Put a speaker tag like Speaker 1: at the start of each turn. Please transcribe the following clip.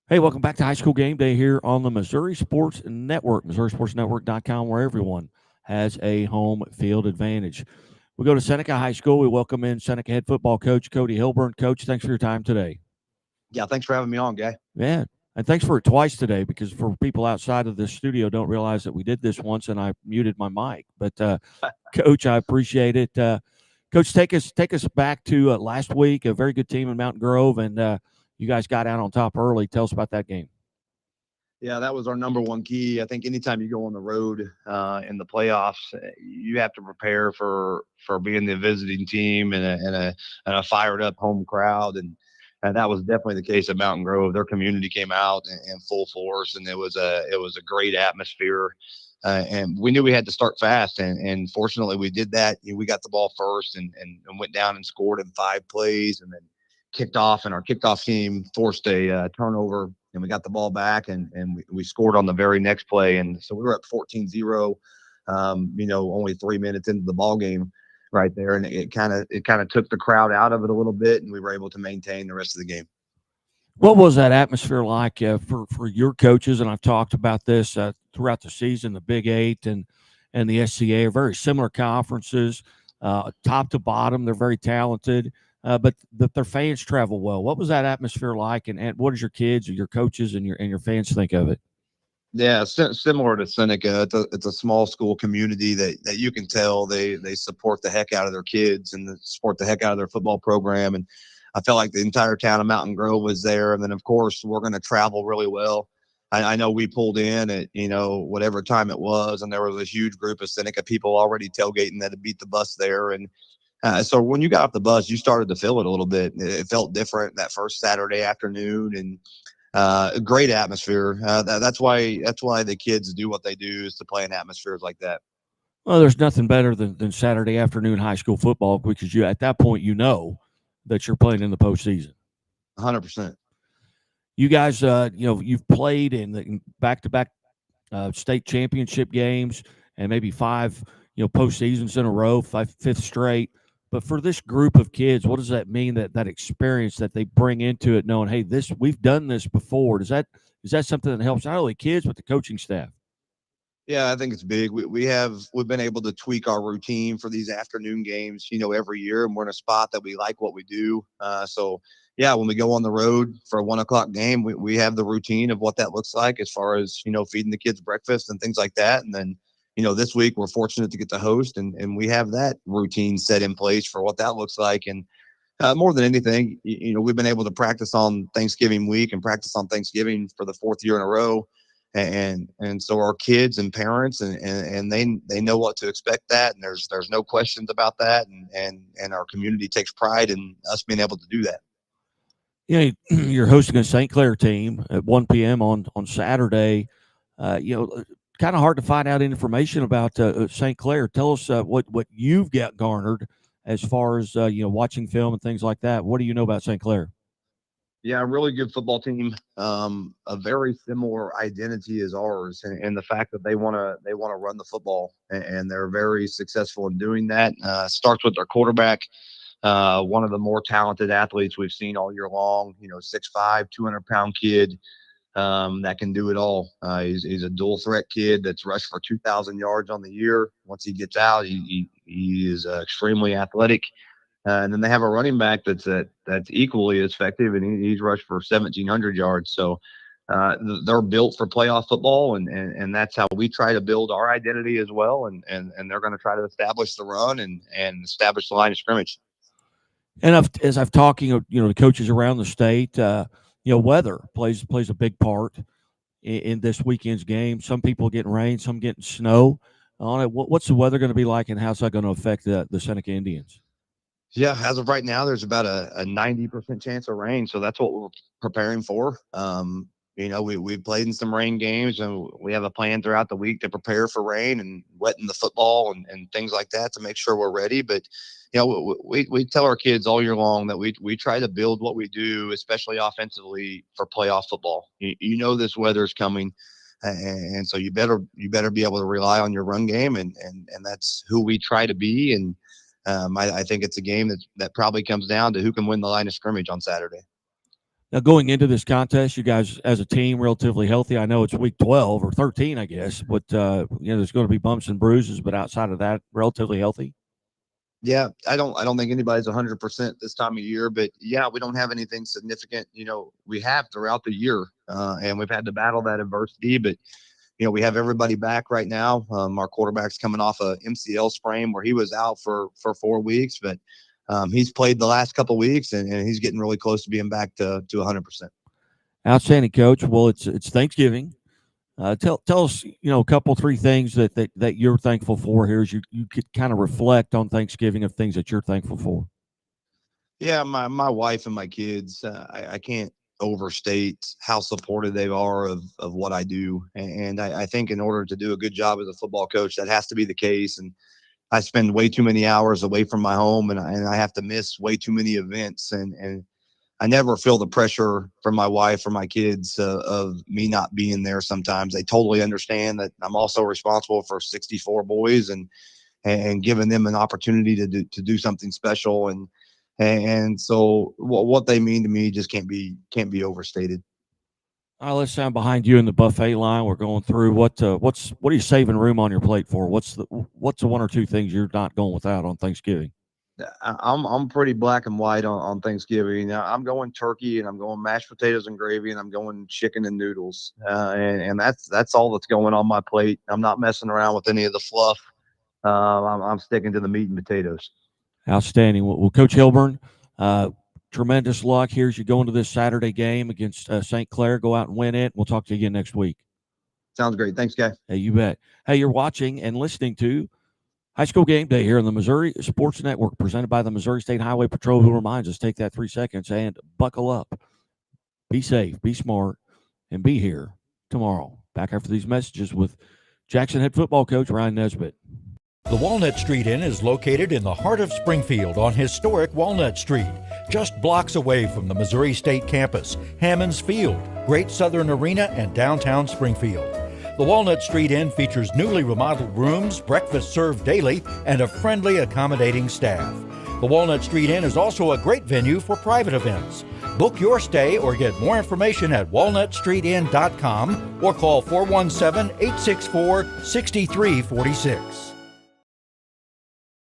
Speaker 1: Hey, welcome back to High School Game Day here on the Missouri Sports Network, MissouriSportsNetwork.com, where everyone has a home field advantage. We go to Seneca High School. We welcome in Seneca head football coach Cody Hilburn. Coach, thanks for your time today.
Speaker 2: Yeah, thanks for having me on, Guy.
Speaker 1: Yeah, and thanks for it twice today because for people outside of the studio don't realize that we did this once and I muted my mic. But Coach, I appreciate it. Coach, take us back to last week. A very good team in Mountain Grove, and you guys got out on top early. Tell us about that game.
Speaker 2: Yeah, that was our number one key. I think anytime you go on the road in the playoffs, you have to prepare for being the visiting team and a fired up home crowd, and that was definitely the case at Mountain Grove. Their community came out in full force, and it was a great atmosphere. And we knew we had to start fast, and fortunately we did that. We got the ball first and went down and scored in 5 plays, and then kicked off, and our kickoff team forced a turnover, and we got the ball back, and we scored on the very next play. And so we were up 14-0, only 3 minutes into the ball game right there. And it kind of took the crowd out of it a little bit, and we were able to maintain the rest of the game.
Speaker 1: What was that atmosphere like for your coaches? And I've talked about this throughout the season. The Big Eight and the SCA are very similar conferences, top to bottom. They're very talented, but their fans travel well. What was that atmosphere like? And what does your kids or your coaches and your fans think of it?
Speaker 2: Yeah, similar to Seneca, it's a small school community that you can tell they support the heck out of their kids and they support the heck out of their football program. And I felt like the entire town of Mountain Grove was there. And then of course we're going to travel really well. I know we pulled in at whatever time it was, and there was a huge group of Seneca people already tailgating that had beat the bus there. And so when you got off the bus, you started to feel it a little bit. It felt different that first Saturday afternoon, and a great atmosphere. That's why the kids do what they do, is to play in atmospheres like that.
Speaker 1: Well, there's nothing better than Saturday afternoon high school football because you at that point you know that you're playing in the postseason.
Speaker 2: 100%.
Speaker 1: You guys, you've played in the back-to-back state championship games and maybe five, postseasons in a row, fifth straight. But for this group of kids, what does that mean? That experience that they bring into it, knowing, hey, this we've done this before. Is that something that helps not only kids but the coaching staff?
Speaker 2: Yeah, I think it's big. We've been able to tweak our routine for these afternoon games, every year, and we're in a spot that we like what we do. So yeah, when we go on the road for a 1 o'clock game, we have the routine of what that looks like as far as feeding the kids breakfast and things like that. And then this week we're fortunate to get to host, and we have that routine set in place for what that looks like. And more than anything, we've been able to practice on Thanksgiving week and practice on Thanksgiving for the fourth year in a row, and so our kids and parents and they know what to expect, that, and there's no questions about that, and our community takes pride in us being able to do that.
Speaker 1: You're hosting a St. Clair team at 1 p.m. on Saturday. Kind of hard to find out information about St. Clair. Tell us what you've got garnered as far as watching film and things like that. What do you know about St. Clair?
Speaker 2: Yeah, a really good football team. A very similar identity as ours, and the fact that they want to run the football, and they're very successful in doing that. Starts with their quarterback, one of the more talented athletes we've seen all year long. 6'5", 200-pound kid, that can do it all. He's a dual threat kid that's rushed for 2,000 yards on the year. Once he gets out, he is extremely athletic. And then they have a running back that's equally as effective, and he's rushed for 1,700 yards. So they're built for playoff football, and that's how we try to build our identity as well. And they're going to try to establish the run and establish the line of scrimmage.
Speaker 1: And as I've talking, to coaches around the state, weather plays a big part in this weekend's game. Some people getting rain, some getting snow on it. What's the weather going to be like, and how's that going to affect the Seneca Indians?
Speaker 2: Yeah, as of right now, there's about a 90% chance of rain. So that's what we're preparing for. We've played in some rain games, and we have a plan throughout the week to prepare for rain and wetting the football and things like that to make sure we're ready. But, we tell our kids all year long that we try to build what we do, especially offensively, for playoff football. This weather's coming. And so you better be able to rely on your run game, and that's who we try to be. And I think it's a game that probably comes down to who can win the line of scrimmage on Saturday.
Speaker 1: Now, going into this contest, you guys as a team relatively healthy. I know it's week 12 or 13, I guess, but there's going to be bumps and bruises. But outside of that, relatively healthy.
Speaker 2: Yeah, I don't think anybody's 100% this time of year, but yeah, we don't have anything significant. We have throughout the year, and we've had to battle that adversity. But we have everybody back right now. Our quarterback's coming off a MCL sprain where he was out for 4 weeks, but he's played the last couple of weeks, and he's getting really close to being back to 100%.
Speaker 1: Outstanding, Coach. Well, it's Thanksgiving. Tell us, a couple, three things that you're thankful for here as you could kind of reflect on Thanksgiving of things that you're thankful for.
Speaker 2: Yeah, my wife and my kids, I can't overstate how supportive they are of what I do. And I think in order to do a good job as a football coach, that has to be the case. And I spend way too many hours away from my home, and I have to miss way too many events. And I never feel the pressure from my wife or my kids of me not being there sometimes. They totally understand that I'm also responsible for 64 boys and giving them an opportunity to do something special. And so what they mean to me just can't be overstated.
Speaker 1: All right, let's stand behind you in the buffet line. We're going through what are you saving room on your plate for? What's the one or two things you're not going without on Thanksgiving?
Speaker 2: I'm pretty black and white on Thanksgiving. I'm going turkey, and I'm going mashed potatoes and gravy, and I'm going chicken and noodles, and that's all that's going on my plate. I'm not messing around with any of the fluff. I'm sticking to the meat and potatoes.
Speaker 1: Outstanding. Well, Coach Hilburn, tremendous luck here as you go into this Saturday game against St. Clair. Go out and win it. We'll talk to you again next week.
Speaker 2: Sounds great. Thanks, guy.
Speaker 1: Hey, you bet. Hey, you're watching and listening to High School Game Day here on the Missouri Sports Network, presented by the Missouri State Highway Patrol, who reminds us, take that 3 seconds and buckle up. Be safe, be smart, and be here tomorrow. Back after these messages with Jackson head football coach Ryan Nesbitt.
Speaker 3: The Walnut Street Inn is located in the heart of Springfield on historic Walnut Street, just blocks away from the Missouri State campus, Hammonds Field, Great Southern Arena, and downtown Springfield. The Walnut Street Inn features newly remodeled rooms, breakfast served daily, and a friendly, accommodating staff. The Walnut Street Inn is also a great venue for private events. Book your stay or get more information at walnutstreetinn.com or call 417-864-6346.